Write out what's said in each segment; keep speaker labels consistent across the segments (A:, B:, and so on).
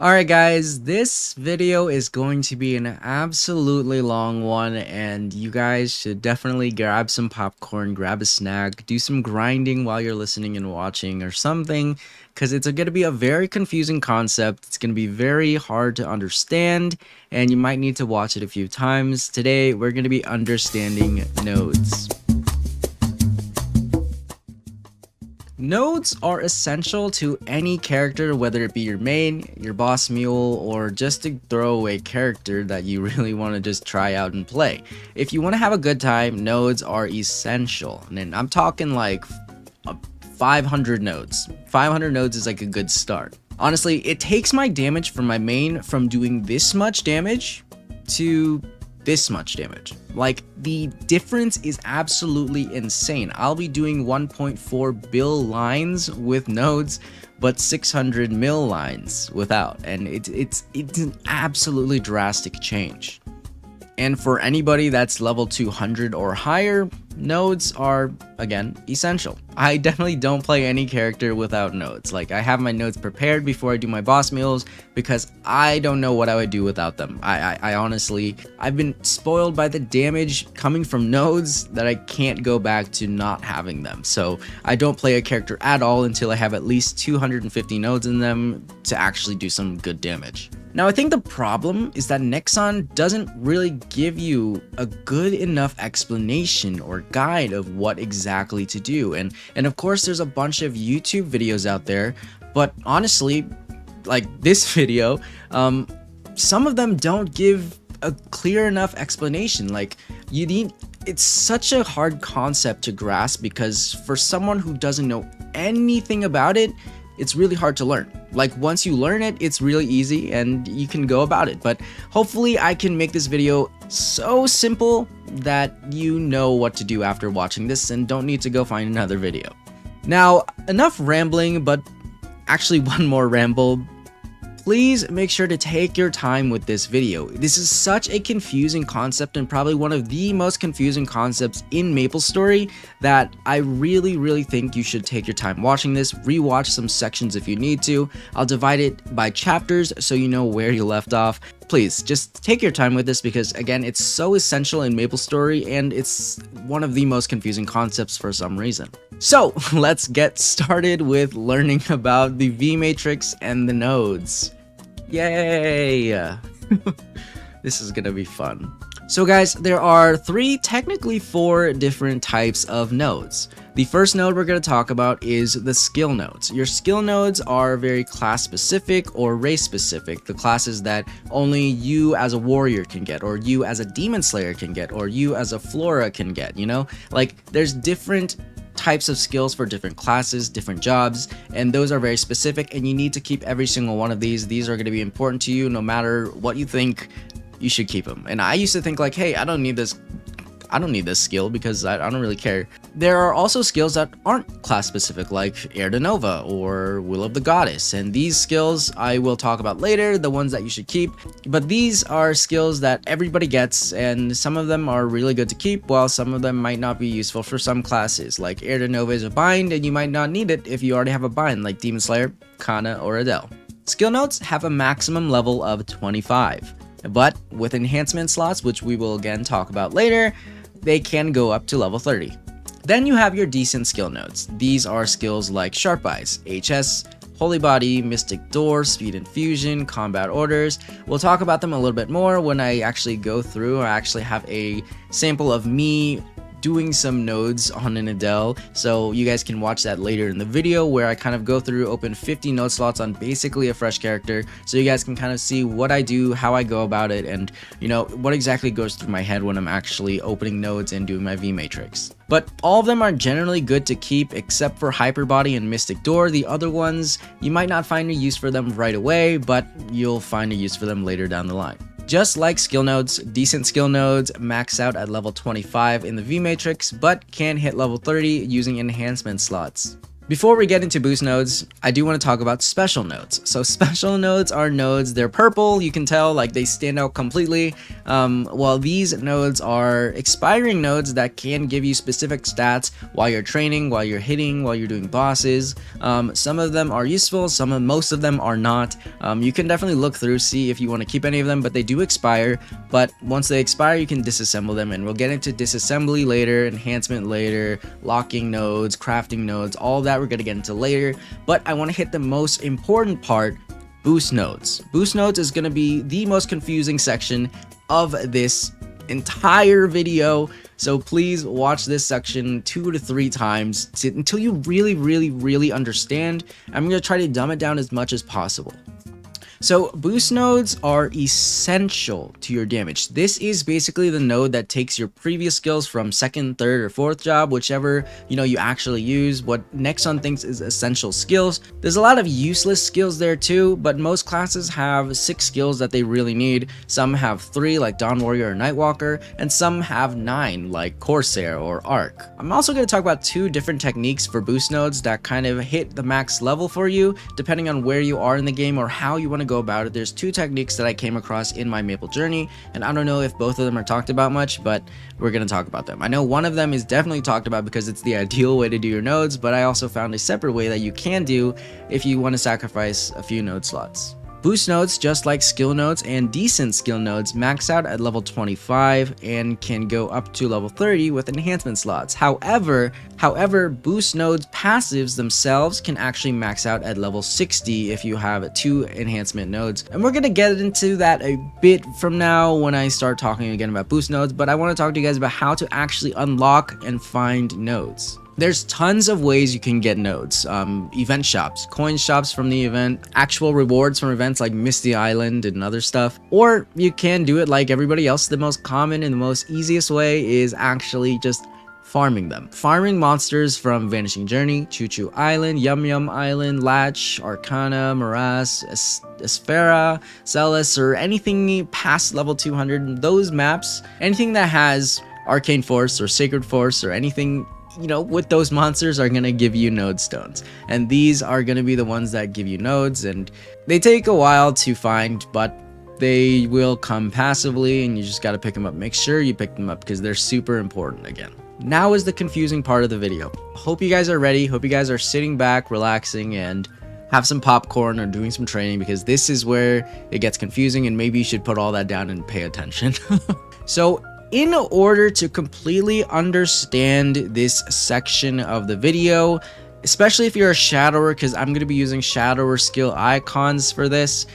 A: Alright guys, this video is going to be an absolutely long one, and you guys should definitely grab some popcorn, grab a snack, do some grinding while you're listening and watching or something, because it's going to be a very confusing concept. It's going to be very hard to understand, and you might need to watch it a few times. Today, we're going to be understanding nodes. Nodes are essential to any character, whether it be your main, your boss mule, or just a throwaway character that you really want to just try out and play. If you want to have a good time, nodes are essential. And I'm talking like 500 nodes. 500 nodes is like a good start. Honestly, it takes my damage from my main from doing this much damage to this much damage. Like, the difference is absolutely insane. I'll be doing 1.4 bill lines with nodes, but 600 mil lines without, and it's an absolutely drastic change. And for anybody that's level 200 or higher, nodes are, again, essential. I definitely don't play any character without nodes. Like, I have my nodes prepared before I do my boss mules because I don't know what I would do without them. I honestly, I've been spoiled by the damage coming from nodes that I can't go back to not having them. So I don't play a character at all until I have at least 250 nodes in them to actually do some good damage. Now, I think the problem is that Nexon doesn't really give you a good enough explanation or guide of what exactly to do. And of course, there's a bunch of YouTube videos out there, but honestly, like this video, some of them don't give a clear enough explanation. Like, it's such a hard concept to grasp because for someone who doesn't know anything about it, it's really hard to learn. Like, once you learn it, it's really easy and you can go about it. But hopefully I can make this video so simple that you know what to do after watching this and don't need to go find another video. Now, enough rambling, but actually one more ramble. Please make sure to take your time with this video. This is such a confusing concept and probably one of the most confusing concepts in MapleStory that I really think you should take your time watching this. Rewatch some sections if you need to. I'll divide it by chapters so you know where you left off. Please, just take your time with this because, again, it's so essential in MapleStory and it's one of the most confusing concepts for some reason. So, let's get started with learning about the V matrix and the nodes. Yay! This is gonna be fun. So guys, there are technically four different types of nodes. The first node we're going to talk about is the skill nodes. Your skill nodes are very class specific or race specific, the classes that only you as a warrior can get, or you as a demon slayer can get, or you as a flora can get, you know? Like, there's different types of skills for different classes, different jobs, and those are very specific, and you need to keep every single one of these. These are going to be important to you no matter what you think. You should keep them. And I used to think like, hey, I don't need this skill because I don't really care. There are also skills that aren't class specific, like Air de Nova or Will of the Goddess, and these skills I will talk about later, the ones that you should keep. But these are skills that everybody gets, and some of them are really good to keep, while some of them might not be useful for some classes. Like Air de Nova is a bind, and you might not need it if you already have a bind, like Demon Slayer, Kana, or Adele. Skill nodes have a maximum level of 25. But with enhancement slots, which we will again talk about later, they can go up to level 30. Then you have your decent skill nodes. These are skills like Sharp Eyes, HS, Holy Body, Mystic Door, Speed Infusion, Combat Orders. We'll talk about them a little bit more when I actually go through. I actually have a sample of me doing some nodes on an Adele, so you guys can watch that later in the video where I kind of go through, open 50 node slots on basically a fresh character, so you guys can kind of see what I do, how I go about it, and you know what exactly goes through my head when I'm actually opening nodes and doing my V matrix. But all of them are generally good to keep except for Hyper Body and Mystic Door. The other ones, you might not find a use for them right away, but you'll find a use for them later down the line. Just like skill nodes, decent skill nodes max out at level 25 in the V matrix, but can hit level 30 using enhancement slots. Before we get into boost nodes, I do want to talk about special nodes. So special nodes are nodes, they're purple, you can tell, like they stand out completely. While these nodes are expiring nodes that can give you specific stats while you're training, while you're hitting, while you're doing bosses. Some of them are useful, most of them are not. You can definitely look through, see if you want to keep any of them, but they do expire. But once they expire, you can disassemble them, and we'll get into disassembly later, enhancement later, locking nodes, crafting nodes, all that we're going to get into later. But I want to hit the most important part, boost nodes. Boost nodes is going to be the most confusing section of this entire video, so please watch this section 2 to 3 times until you really understand. I'm going to try to dumb it down as much as possible. So boost nodes are essential to your damage. This is basically the node that takes your previous skills from second, third, or fourth job, whichever you actually use. What Nexon thinks is essential skills. There's a lot of useless skills there too, but most classes have 6 skills that they really need. Some have 3 like Dawn Warrior or Nightwalker, and some have 9 like Corsair or Arc. I'm also going to talk about 2 different techniques for boost nodes that kind of hit the max level for you, depending on where you are in the game or how you want to go about it. There's 2 techniques that I came across in my Maple journey, and I don't know if both of them are talked about much, but we're going to talk about them. I know one of them is definitely talked about because it's the ideal way to do your nodes, but I also found a separate way that you can do if you want to sacrifice a few node slots. Boost nodes, just like skill nodes and decent skill nodes, max out at level 25 and can go up to level 30 with enhancement slots. However, boost nodes passives themselves can actually max out at level 60 if you have 2 enhancement nodes. And we're gonna get into that a bit from now when I start talking again about boost nodes, but I want to talk to you guys about how to actually unlock and find nodes. There's tons of ways you can get nodes. Event shops, coin shops from the event, actual rewards from events like Misty Island and other stuff. Or you can do it like everybody else. The most common and the most easiest way is actually just farming them. Farming monsters from Vanishing Journey, Choo Choo Island, Yum Yum Island, Latch, Arcana, Morass, Esfera, Celis, or anything past level 200. Those maps, anything that has Arcane Force or Sacred Force or anything with those monsters are gonna give you Nodestones, and these are gonna be the ones that give you nodes, and they take a while to find, but they will come passively, and you just gotta pick them up. Make sure you pick them up because they're super important. Again, now is the confusing part of the video. Hope you guys are ready. Hope you guys are sitting back, relaxing, and have some popcorn or doing some training, because this is where it gets confusing, and maybe you should put all that down and pay attention. So in order to completely understand this section of the video, especially if you're a shadower, because I'm going to be using shadower skill icons for this,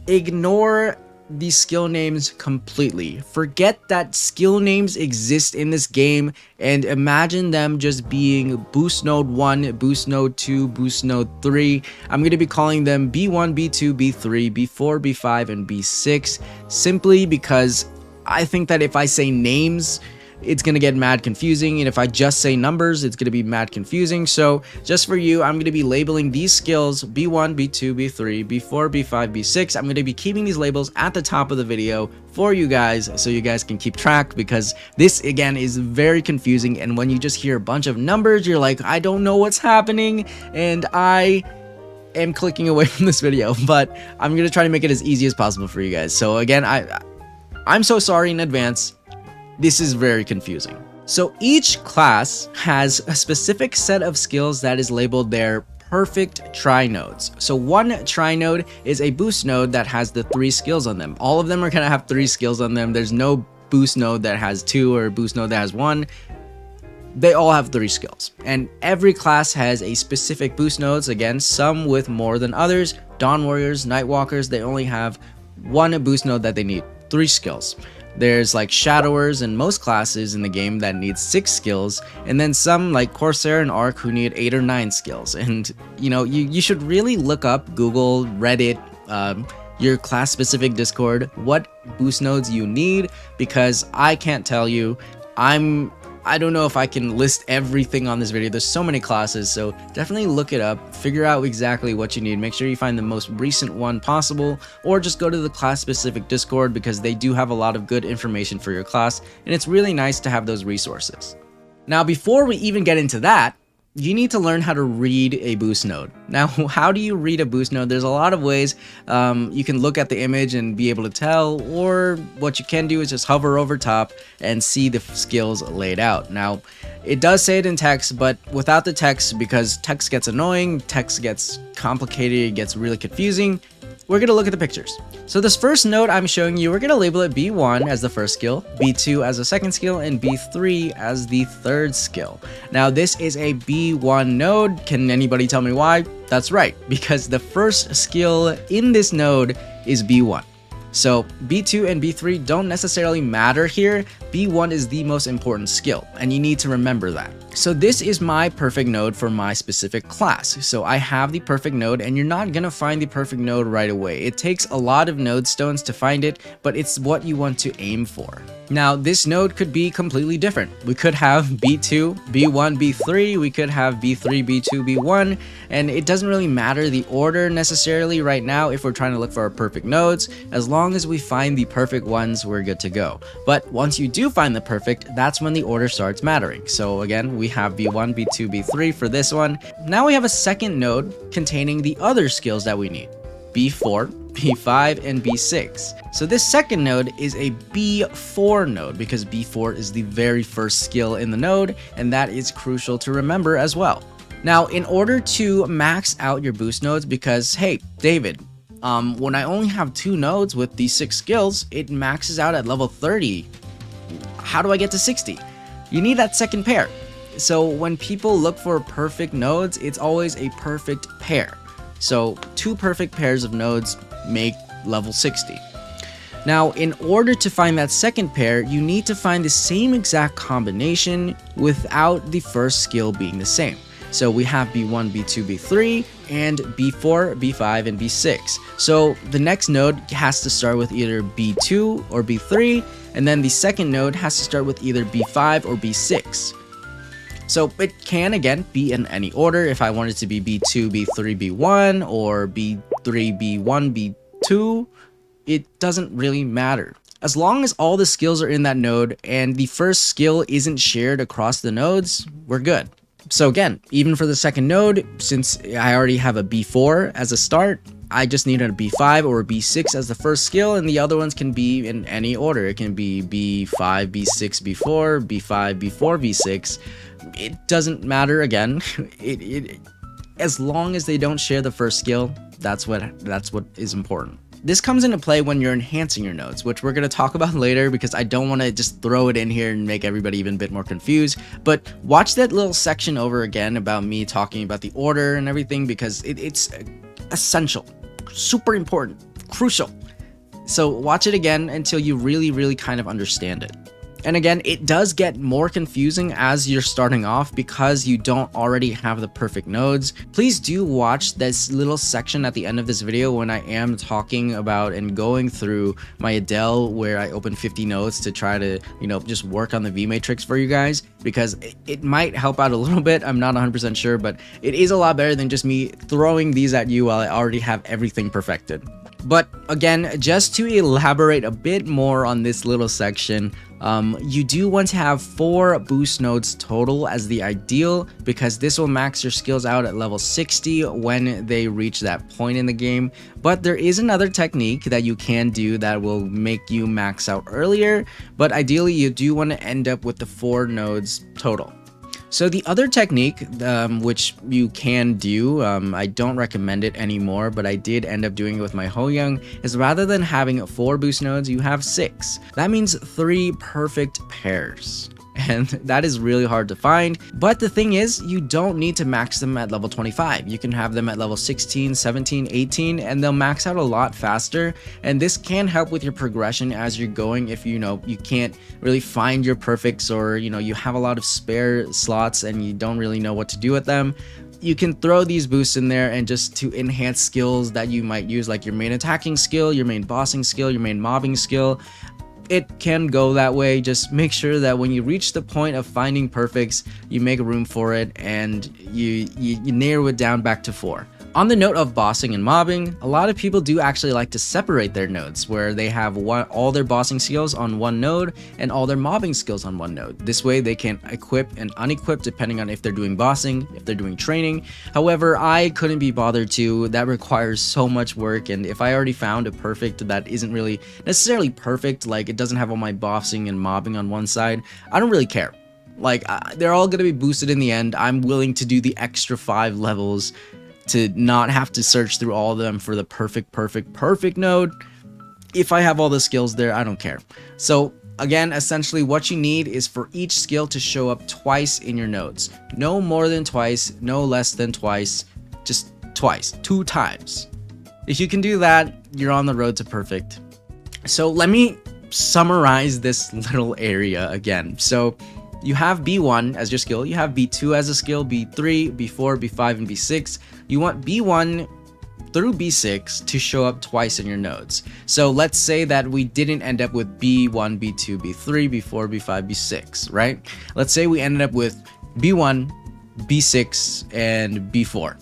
A: ignore the skill names completely. Forget that skill names exist in this game and imagine them just being boost node 1, boost node 2, boost node 3. I'm going to be calling them B1, B2, B3, B4, B5, and B6 simply because I think that if I say names, it's going to get mad confusing, and if I just say numbers, it's going to be mad confusing. So just for you, I'm going to be labeling these skills B1, B2, B3, B4, B5, B6. I'm going to be keeping these labels at the top of the video for you guys so you guys can keep track, because this again is very confusing, and when you just hear a bunch of numbers, you're like, I don't know what's happening, and I am clicking away from this video. But I'm going to try to make it as easy as possible for you guys. So again, I'm so sorry in advance. This is very confusing. So each class has a specific set of skills that is labeled their perfect tri-nodes. So one tri-node is a boost node that has the 3 skills on them. All of them are gonna have 3 skills on them. There's no boost node that has 2 or a boost node that has 1. They all have 3 skills. And every class has a specific boost nodes. Again, some with more than others. Dawn Warriors, Nightwalkers, they only have 1 boost node that they need. 3 skills. There's like shadowers in most classes in the game that need 6 skills, and then some like Corsair and Arc who need 8 or 9 skills. And you should really look up, Google, Reddit, your class specific Discord, what boost nodes you need, because I can't tell you. I don't know if I can list everything on this video. There's so many classes, so definitely look it up, figure out exactly what you need, make sure you find the most recent one possible, or just go to the class specific Discord, because they do have a lot of good information for your class, and it's really nice to have those resources. Now, before we even get into that, you need to learn how to read a boost node. Now, how do you read a boost node? There's a lot of ways. You can look at the image and be able to tell, or what you can do is just hover over top and see the skills laid out. Now, it does say it in text, but without the text, because text gets annoying, text gets complicated, it gets really confusing, we're going to look at the pictures. So this first node I'm showing you, we're going to label it B1 as the first skill, B2 as the second skill, and B3 as the third skill. Now this is a B1 node. Can anybody tell me why? That's right, because the first skill in this node is B1. So B2 and B3 don't necessarily matter here. B1 is the most important skill, and you need to remember that. So this is my perfect node for my specific class. So I have the perfect node, and you're not gonna find the perfect node right away. It takes a lot of Nodestones to find it, but it's what you want to aim for. Now this node could be completely different. We could have B2, B1, B3, we could have B3, B2, B1, and it doesn't really matter the order necessarily right now if we're trying to look for our perfect nodes. As long as we find the perfect ones, we're good to go. But once you do find the perfect, that's when the order starts mattering. So again, we have B1, B2, B3 for this one. Now we have a second node containing the other skills that we need. B4, B5, and B6. So this second node is a B4 node because B4 is the very first skill in the node, and that is crucial to remember as well. Now, in order to max out your boost nodes, because hey, David, when I only have 2 nodes with these 6 skills, it maxes out at level 30. How do I get to 60? You need that second pair. So when people look for perfect nodes, it's always a perfect pair. So 2 perfect pairs of nodes make level 60. Now, in order to find that second pair, you need to find the same exact combination without the first skill being the same. So we have B1, B2, B3, and B4, B5, and B6. So the next node has to start with either B2 or B3, and then the second node has to start with either B5 or B6. So it can, again, be in any order. If I wanted to be B2, B3, B1, or B3, B1, B2, it doesn't really matter. As long as all the skills are in that node and the first skill isn't shared across the nodes, we're good. So again, even for the second node, since I already have a B4 as a start, I just needed a B5 or a B6 as the first skill, and the other ones can be in any order. It can be B5, B6, B4, B5, B4, B6. It doesn't matter again. As long as they don't share the first skill, that's what is important. This comes into play when you're enhancing your nodes, which we're going to talk about later because I don't want to just throw it in here and make everybody even a bit more confused. But watch that little section over again about me talking about the order and everything, because it's essential, super important, crucial. So watch it again until you really kind of understand it. And again, it does get more confusing as you're starting off because you don't already have the perfect nodes. Please do watch this little section at the end of this video when I am talking about and going through my Adele, where I open 50 nodes to try to, just work on the V matrix for you guys, because it might help out a little bit. I'm not 100% sure, but it is a lot better than just me throwing these at you while I already have everything perfected. But again, just to elaborate a bit more on this little section, you do want to have 4 boost nodes total as the ideal, because this will max your skills out at level 60 when they reach that point in the game. But there is another technique that you can do that will make you max out earlier, but ideally you do want to end up with the 4 nodes total. So the other technique, which you can do, I don't recommend it anymore, but I did end up doing it with my Hoyoung, is rather than having 4 boost nodes, you have 6. That means 3 perfect pairs. And that is really hard to find. But the thing is, you don't need to max them at level 25. You can have them at level 16, 17, 18, and they'll max out a lot faster. And this can help with your progression as you're going if you can't really find your perfects, or you have a lot of spare slots and you don't really know what to do with them. You can throw these boosts in there and just to enhance skills that you might use, like your main attacking skill, your main bossing skill, your main mobbing skill. It can go that way. Just make sure that when you reach the point of finding perfects, you make room for it and you narrow it down back to 4. On the note of bossing and mobbing, a lot of people do actually like to separate their nodes, where they have all their bossing skills on one node and all their mobbing skills on one node. This way they can equip and unequip depending on if they're doing bossing, if they're doing training. However, I couldn't be bothered to. That requires so much work, and if I already found a perfect that isn't really necessarily perfect, like it doesn't have all my bossing and mobbing on one side, I don't really care. Like, they're all gonna be boosted in the end. I'm willing to do the extra 5 levels to not have to search through all of them for the perfect node. If I have all the skills there, I don't care. So again, essentially what you need is for each skill to show up twice in your nodes. No more than twice, no less than twice, just twice, 2 times. If you can do that, you're on the road to perfect. So let me summarize this little area again. So you have B1 as your skill, you have B2 as a skill, B3, B4, B5, and B6. You want B1 through B6 to show up twice in your nodes. So let's say that we didn't end up with B1, B2, B3, B4, B5, B6, right? Let's say we ended up with B1, B6, and B4.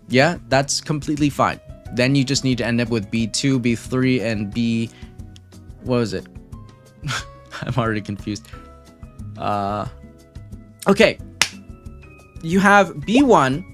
A: Yeah, that's completely fine. Then you just need to end up with B2, B3, and B... what was it? I'm already confused. Okay, you have B1,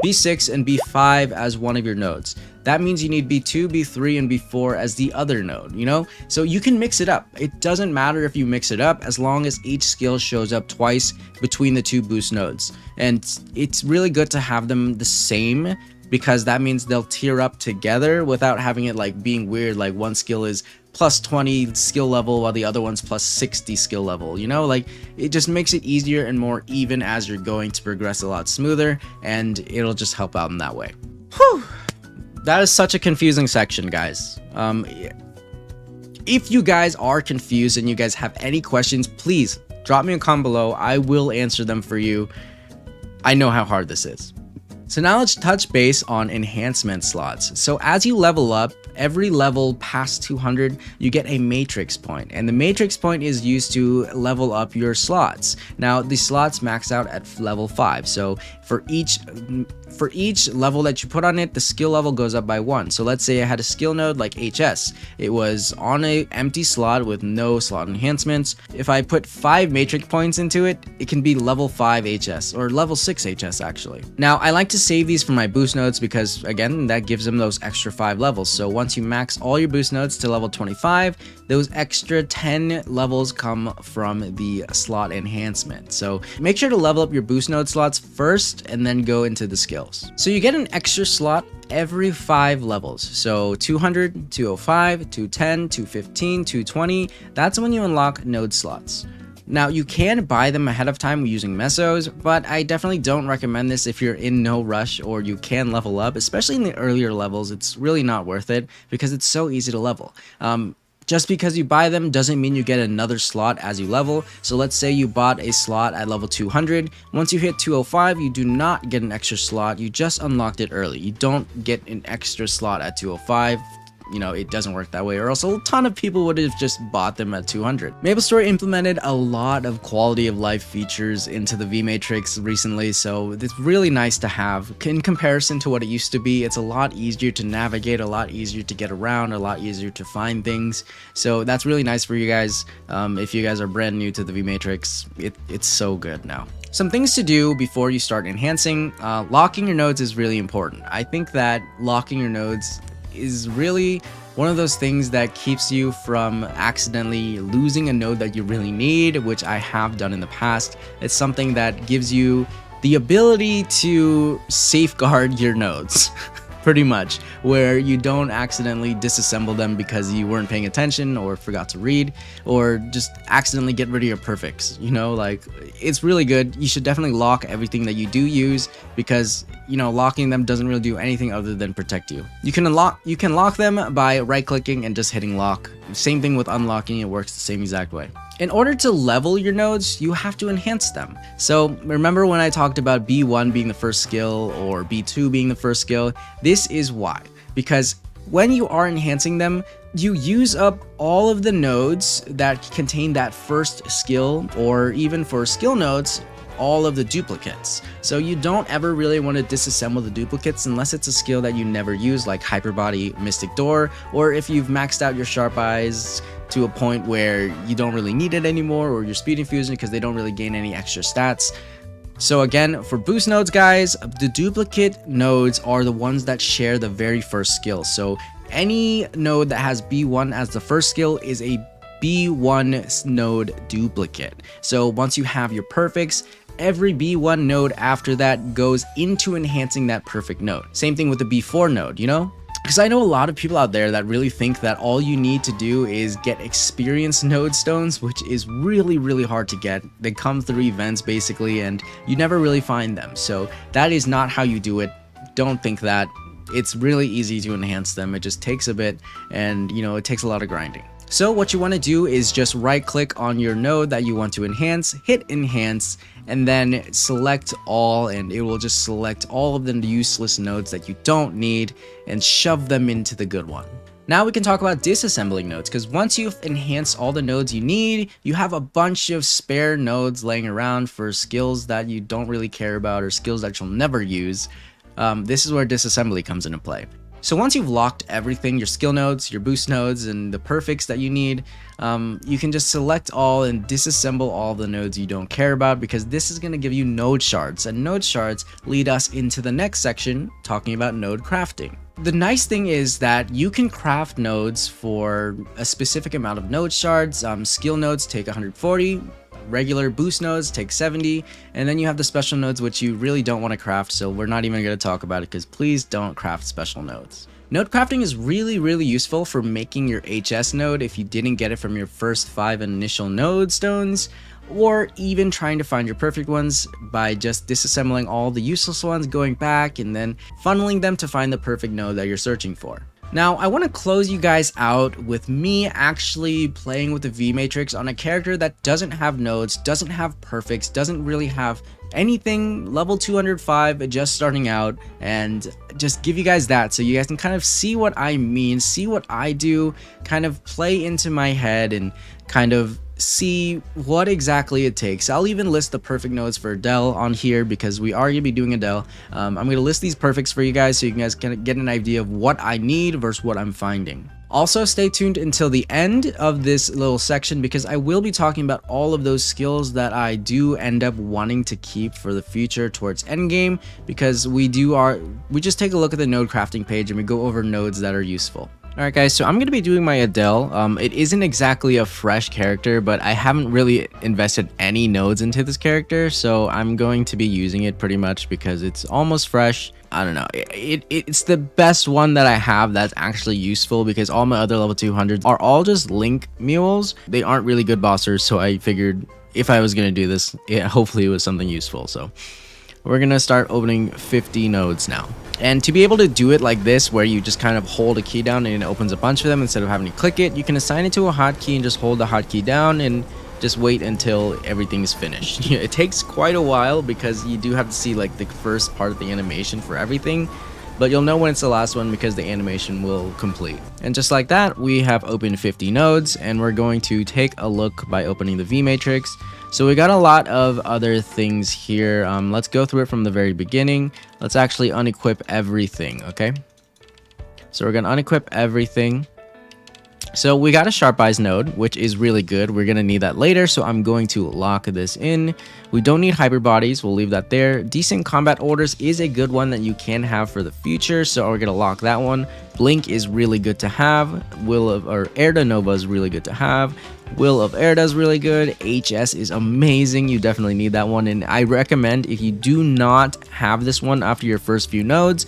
A: B6, and B5 as one of your nodes. That means you need B2, B3, and B4 as the other node, you know? So you can mix it up. It doesn't matter if you mix it up as long as each skill shows up twice between the 2 boost nodes. And it's really good to have them the same, because that means they'll tier up together without having it like being weird, like one skill is plus 20 skill level while the other one's plus 60 skill level, you know? Like, it just makes it easier and more even as you're going to progress a lot smoother, and it'll just help out in that way. Whew! That is such a confusing section, guys. If you guys are confused and you guys have any questions, please drop me a comment below. I will answer them for you. I know how hard this is. So now let's touch base on enhancement slots. So as you level up, every level past 200, you get a matrix point, and the matrix point is used to level up your slots. Now the slots max out at level 5, so for each level that you put on it, the skill level goes up by 1. So let's say I had a skill node like HS. It was on a empty slot with no slot enhancements. If I put 5 matrix points into it, it can be level 5 HS, or level 6 HS actually. Now I like to save these for my boost nodes because again, that gives them those extra 5 levels. So once you max all your boost nodes to level 25, those extra 10 levels come from the slot enhancement. So make sure to level up your boost node slots first and then go into the skills. So you get an extra slot every 5 levels. So 200, 205, 210, 215, 220, that's when you unlock node slots. Now you can buy them ahead of time using mesos, but I definitely don't recommend this if you're in no rush or you can level up, especially in the earlier levels. It's really not worth it because it's so easy to level. Just because you buy them doesn't mean you get another slot as you level. So let's say you bought a slot at level 200. Once you hit 205, you do not get an extra slot. You just unlocked it early. You don't get an extra slot at 205. You know, it doesn't work that way, or else a ton of people would have just bought them at 200. MapleStory implemented a lot of quality of life features into the VMatrix recently, so it's really nice to have. In comparison to what it used to be, it's a lot easier to navigate, a lot easier to get around, a lot easier to find things. So that's really nice for you guys. If you guys are brand new to the VMatrix, it's so good now. Some things to do before you start enhancing. Locking your nodes is really important. I think that locking your nodes is really one of those things that keeps you from accidentally losing a node that you really need, which I have done in the past. It's something that gives you the ability to safeguard your nodes. Pretty much, where you don't accidentally disassemble them because you weren't paying attention or forgot to read, or just accidentally get rid of your perfects, you know? Like, it's really good. You should definitely lock everything that you do use, because you know, locking them doesn't really do anything other than protect you. You can lock them by right-clicking and just hitting lock. Same thing with unlocking, it works the same exact way. In order to level your nodes, you have to enhance them. So remember when I talked about B1 being the first skill or B2 being the first skill? This is why. Because when you are enhancing them, you use up all of the nodes that contain that first skill, or even for skill nodes, all of the duplicates. So you don't ever really want to disassemble the duplicates unless it's a skill that you never use, like Hyperbody, Mystic Door, or if you've maxed out your Sharp Eyes to a point where you don't really need it anymore, or your Speed Infusion because they don't really gain any extra stats. So again, for boost nodes, guys, the duplicate nodes are the ones that share the very first skill. So any node that has B1 as the first skill is a B1 node duplicate. So once you have your perfects, every B1 node after that goes into enhancing that perfect node. Same thing with the B4 node, you know? Because I know a lot of people out there that really think that all you need to do is get experience Nodestones, which is really hard to get. They come through events basically, and you never really find them. So that is not how you do it. Don't think that. It's really easy to enhance them. It just takes a bit, and you know, it takes a lot of grinding. So what you want to do is just right click on your node that you want to enhance, hit enhance, and then select all, and it will just select all of the useless nodes that you don't need and shove them into the good one. Now we can talk about disassembling nodes, because once you've enhanced all the nodes you need, you have a bunch of spare nodes laying around for skills that you don't really care about or skills that you'll never use. This is where disassembly comes into play. So once you've locked everything, your skill nodes, your boost nodes, and the perfects that you need, you can just select all and disassemble all the nodes you don't care about, because this is going to give you node shards, and node shards lead us into the next section talking about node crafting. The nice thing is that you can craft nodes for a specific amount of node shards. Skill nodes take 140. Regular boost nodes take 70, and then you have the special nodes, which you really don't want to craft, so we're not even going to talk about it, because please don't craft special nodes. Node crafting is really useful for making your HS node if you didn't get it from your first 5 initial Nodestones, or even trying to find your perfect ones by just disassembling all the useless ones, going back and then funneling them to find the perfect node that you're searching for. Now, I want to close you guys out with me actually playing with the V Matrix on a character that doesn't have nodes, doesn't have perfects, doesn't really have anything, level 205, just starting out, and just give you guys that so you guys can kind of see what I mean, see what I do, kind of play into my head and kind of see what exactly it takes. I'll even list the perfect nodes for Adele on here because we are going to be doing Adele. I'm going to list these perfects for you guys so you guys can get an idea of what I need versus what I'm finding. Also, stay tuned until the end of this little section because I will be talking about all of those skills that I do end up wanting to keep for the future towards endgame, because we just take a look at the node crafting page and we go over nodes that are useful. Alright guys, so I'm going to be doing my Adele. It isn't exactly a fresh character, but I haven't really invested any nodes into this character, so I'm going to be using it pretty much because it's almost fresh. I don't know, it's the best one that I have that's actually useful, because all my other level 200s are all just link mules. They aren't really good bossers, so I figured if I was going to do this, hopefully it was something useful. So we're going to start opening 50 nodes now. And to be able to do it like this, where you just kind of hold a key down and it opens a bunch of them instead of having to click it, you can assign it to a hotkey and just hold the hotkey down and just wait until everything's finished. It takes quite a while because you do have to see like the first part of the animation for everything, but you'll know when it's the last one because the animation will complete. And just like that, we have opened 50 nodes, and we're going to take a look by opening the V Matrix. So we got a lot of other things here. Let's go through it from the very beginning. Let's actually unequip everything, okay? So we're gonna unequip everything. So we got a Sharp Eyes node, which is really good. We're going to need that later, so I'm going to lock this in. We don't need Hyper Bodies. We'll leave that there. Decent Combat Orders is a good one that you can have for the future, so we're going to lock that one. Blink is really good to have. Erda Nova is really good to have. Will of Erda is really good. HS is amazing. You definitely need that one, and I recommend, if you do not have this one after your first few nodes,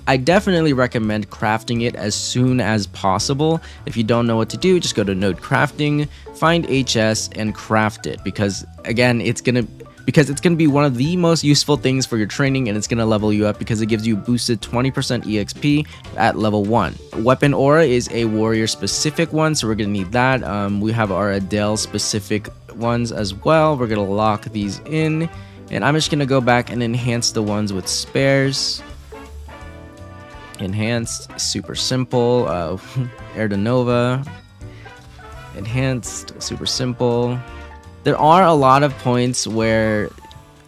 A: I definitely recommend crafting it as soon as possible. If you don't know what to do, just go to node crafting, find HS, and craft it, because again, it's gonna be one of the most useful things for your training, and it's gonna level you up because it gives you boosted 20% EXP at level 1. Weapon Aura is a warrior specific one, so we're gonna need that. We have our Adele specific ones as well. We're gonna lock these in, and I'm just gonna go back and enhance the ones with spares. Enhanced, super simple. Erda Nova, enhanced, super simple. There are a lot of points where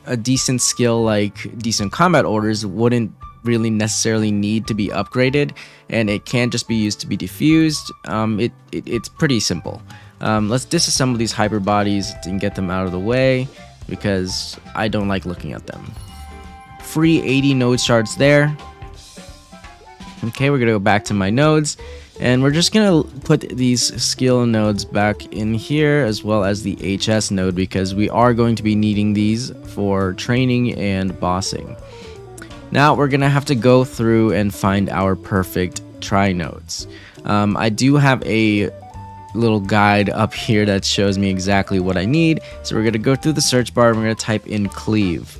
A: a decent skill like decent combat orders wouldn't really necessarily need to be upgraded, and it can just be used to be diffused. It's pretty simple. Let's disassemble these hyper bodies and get them out of the way because I don't like looking at them. Free 80 node shards there. Okay, we're gonna go back to my nodes, and we're just gonna put these skill nodes back in here as well as the HS node because we are going to be needing these for training and bossing. Now we're gonna have to go through and find our perfect try nodes. I do have a little guide up here that shows me exactly what I need. So we're gonna go through the search bar and we're gonna type in cleave.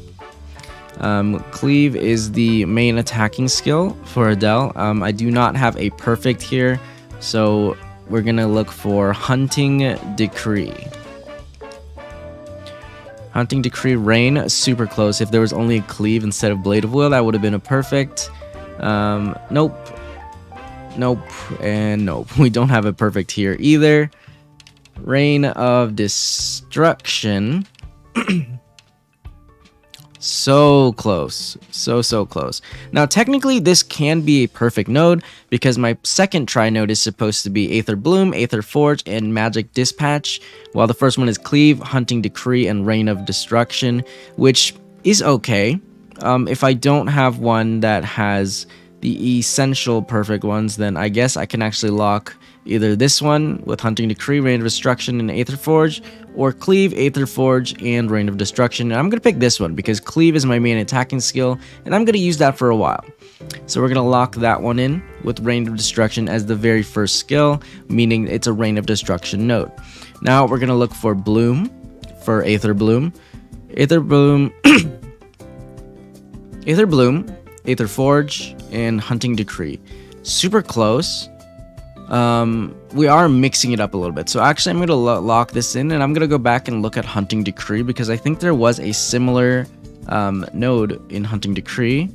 A: Cleave is the main attacking skill for Adele. I do not have a perfect here, so we're gonna look for Hunting Decree. Hunting Decree Rain, super close. If there was only a cleave instead of Blade of Will, that would have been a perfect. Nope. Nope. And nope. We don't have a perfect here either. Rain of Destruction. So close. So close. Now, technically, this can be a perfect node because my second try node is supposed to be Aether Bloom, Aether Forge, and Magic Dispatch, while the first one is Cleave, Hunting Decree, and Rain of Destruction, which is okay. If I don't have one that has the essential perfect ones, then I guess I can actually lock either this one with Hunting Decree, Rain of Destruction, and Aether Forge, or Cleave, Aether Forge, and Rain of Destruction. And I'm going to pick this one because Cleave is my main attacking skill, and I'm going to use that for a while. So we're going to lock that one in with Rain of Destruction as the very first skill, meaning it's a Rain of Destruction node. Now we're going to look for Bloom, for Aether Bloom. Aether Bloom, Aether Bloom, Aether Forge, and Hunting Decree. Super close. We are mixing it up a little bit. So actually I'm going to lock this in, and I'm going to go back and look at Hunting Decree because I think there was a similar node in Hunting Decree.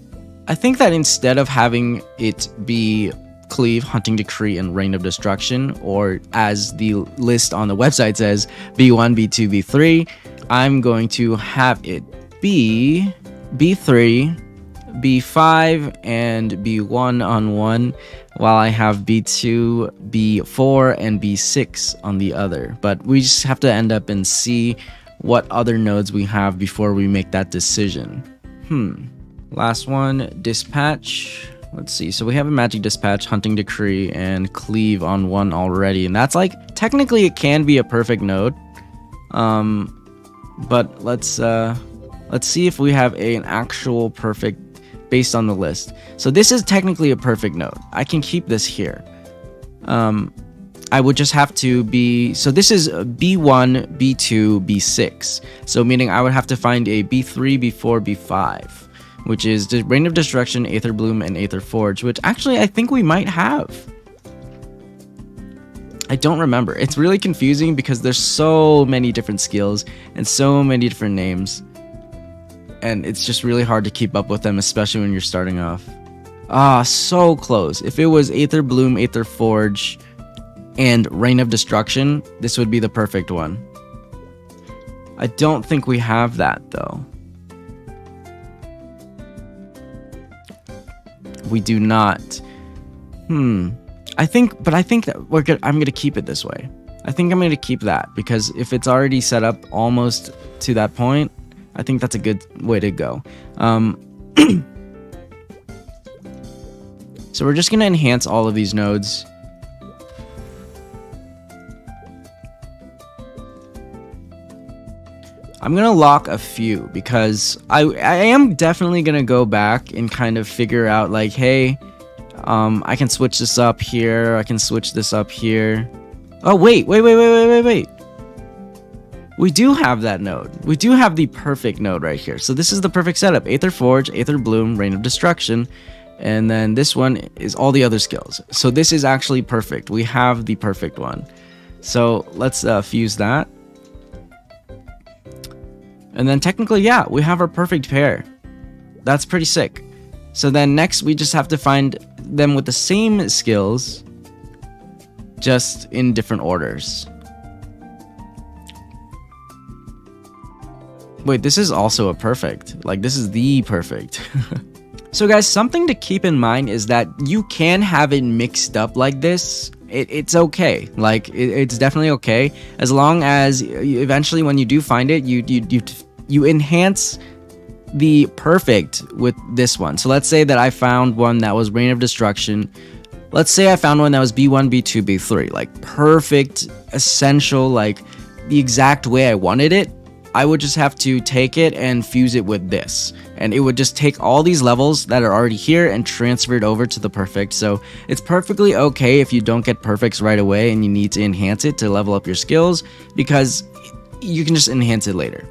A: I think that instead of having it be Cleave, Hunting Decree, and Rain of Destruction, or as the list on the website says, B1, B2, B3, I'm going to have it be B3, B5, and B1 on one, while I have B2, B4, and B6 on the other. But we just have to end up and see what other nodes we have before we make that decision. Last one, Dispatch. Let's see. So we have a Magic Dispatch, Hunting Decree, and Cleave on one already. And that's like, technically it can be a perfect node. But let's see if we have an actual perfect based on the list. So this is technically a perfect node. I can keep this here. I would just have to be, so this is B1, B2, B6. So meaning I would have to find a B3, B4, B5, which is the Rain of Destruction, Aether Bloom, and Aether Forge, which actually I think we might have. I don't remember. It's really confusing because there's so many different skills and so many different names. And it's just really hard to keep up with them, especially when you're starting off. Ah, so close. If it was Aether Bloom, Aether Forge, and Rain of Destruction, this would be the perfect one. I don't think we have that, though. We do not. I think that I'm gonna keep it this way. I think I'm gonna keep that because if it's already set up almost to that point, I think that's a good way to go. So we're just gonna enhance all of these nodes. I'm gonna lock a few because I am definitely gonna go back and kind of figure out like, hey, I can switch this up here. I can switch this up here. Oh, wait. We do have that node. We do have the perfect node right here. So this is the perfect setup. Aether Forge, Aether Bloom, Rain of Destruction. And then this one is all the other skills. So this is actually perfect. We have the perfect one. So let's fuse that. And then technically, yeah, we have our perfect pair. That's pretty sick. So then next we just have to find them with the same skills, just in different orders. Wait, this is also a perfect. Like, this is the perfect. So guys, something to keep in mind is that you can have it mixed up like this. It's okay. Like, it's definitely okay, as long as eventually when you do find it, you enhance the perfect with this one. So let's say that I found one that was Reign of Destruction. Let's say I found one that was B1, B2, B3, like perfect, essential, like the exact way I wanted it. I would just have to take it and fuse it with this, and it would just take all these levels that are already here and transfer it over to the perfect. So it's perfectly okay if you don't get perfects right away and you need to enhance it to level up your skills, because you can just enhance it later.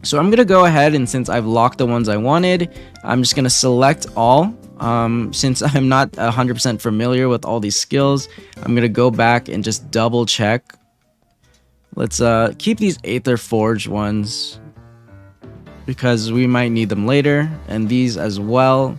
A: So I'm gonna go ahead, and since I've locked the ones I wanted, I'm just gonna select all. Since I'm not 100% familiar with all these skills, I'm gonna go back and just double check. Let's keep these Aether Forge ones, because we might need them later, and these as well.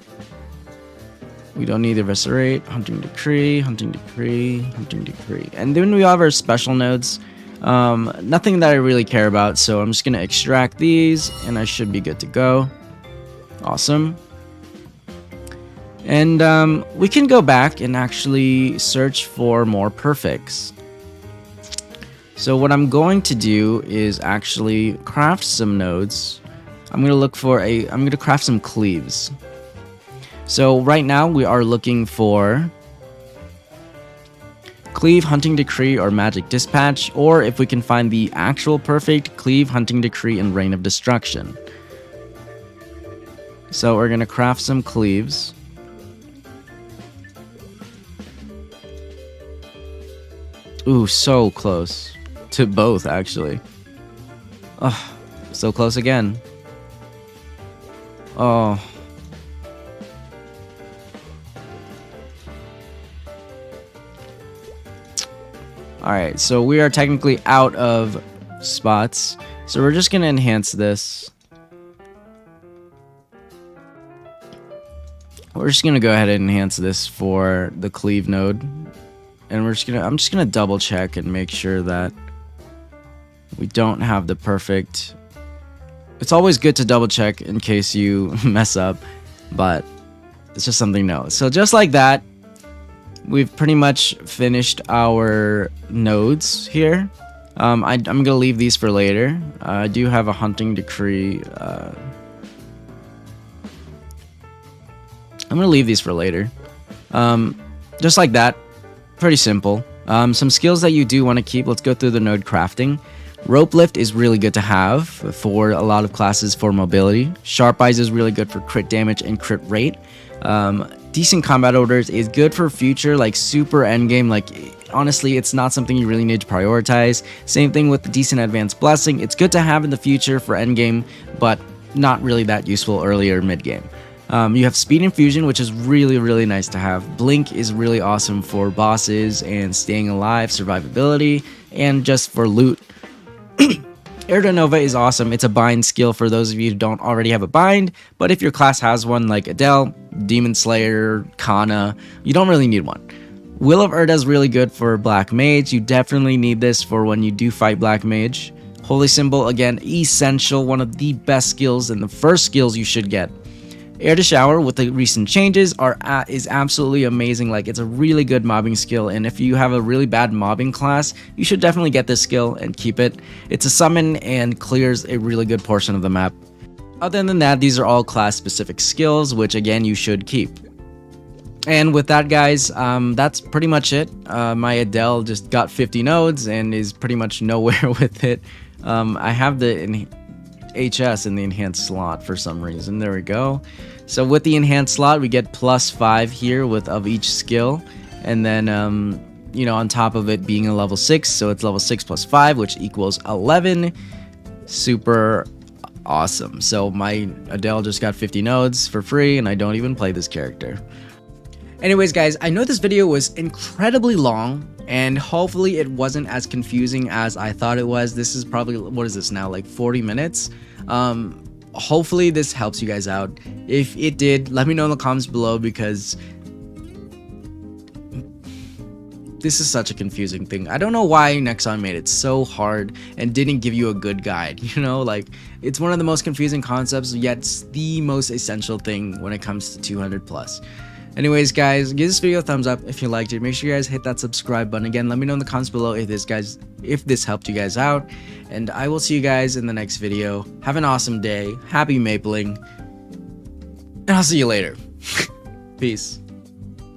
A: We don't need Eviscerate, Hunting Decree, Hunting Decree, Hunting Decree. And then we have our special nodes. Nothing that I really care about, so I'm just gonna extract these, and I should be good to go. Awesome. And we can go back and actually search for more perfects. So what I'm going to do is actually craft some nodes. I'm gonna craft some cleaves. So right now we are looking for Cleave, Hunting Decree, or Magic Dispatch, or if we can find the actual perfect, Cleave, Hunting Decree, and Reign of Destruction. So we're gonna craft some cleaves. Ooh, so close to both, actually. Oh, so close again. Oh. Alright, so we are technically out of spots. So we're just gonna enhance this. We're just gonna go ahead and enhance this for the cleave node. And I'm just gonna double check and make sure that we don't have the perfect. It's always good to double check in case you mess up, but it's just something to know. So just like that, we've pretty much finished our nodes here. I'm gonna leave these for later. I do have a Hunting Decree. I'm gonna leave these for later. Just like that. Pretty simple. Some skills that you do want to keep. Let's go through the node crafting. Rope Lift is really good to have for a lot of classes for mobility. Sharp Eyes is really good for crit damage and crit rate. Decent Combat Orders is good for future, like super endgame. Like, honestly, it's not something you really need to prioritize. Same thing with the Decent Advanced Blessing. It's good to have in the future for endgame, but not really that useful early or mid game. You have Speed Infusion, which is really, really nice to have. Blink is really awesome for bosses and staying alive, survivability, and just for loot. Air to Nova is awesome. It's a bind skill for those of you who don't already have a bind, but if your class has one like Adele, Demon Slayer, Kana, you don't really need one. Will of Urda is really good for Black Mage. You definitely need this for when you do fight Black Mage. Holy Symbol, again, essential, one of the best skills and the first skills you should get. Air to Shower with the recent changes is absolutely amazing. Like, it's a really good mobbing skill, and if you have a really bad mobbing class, you should definitely get this skill and keep it. It's a summon and clears a really good portion of the map. Other than that, these are all class specific skills, which again you should keep. And with that, guys, that's pretty much it. My Adele just got 50 nodes and is pretty much nowhere with it. I have the HS in the enhanced slot for some reason. There we go. So with the enhanced slot, we get +5 here of each skill, and then you know, on top of it being a level 6, so it's level 6 plus 5, which equals 11. Super awesome. So my Adele just got 50 nodes for free, and I don't even play this character. Anyways, guys, I know this video was incredibly long, and hopefully it wasn't as confusing as I thought it was. This is probably, what is this now, like 40 minutes? Hopefully this helps you guys out. If it did, let me know in the comments below, because This is such a confusing thing. I don't know why Nexon made it so hard and didn't give you a good guide, you know? Like, it's one of the most confusing concepts, yet it's the most essential thing when it comes to 200 plus. Anyways, guys, give this video a thumbs up if you liked it. Make sure you guys hit that subscribe button. Again, let me know in the comments below if this helped you guys out. And I will see you guys in the next video. Have an awesome day. Happy mapling. And I'll see you later. Peace.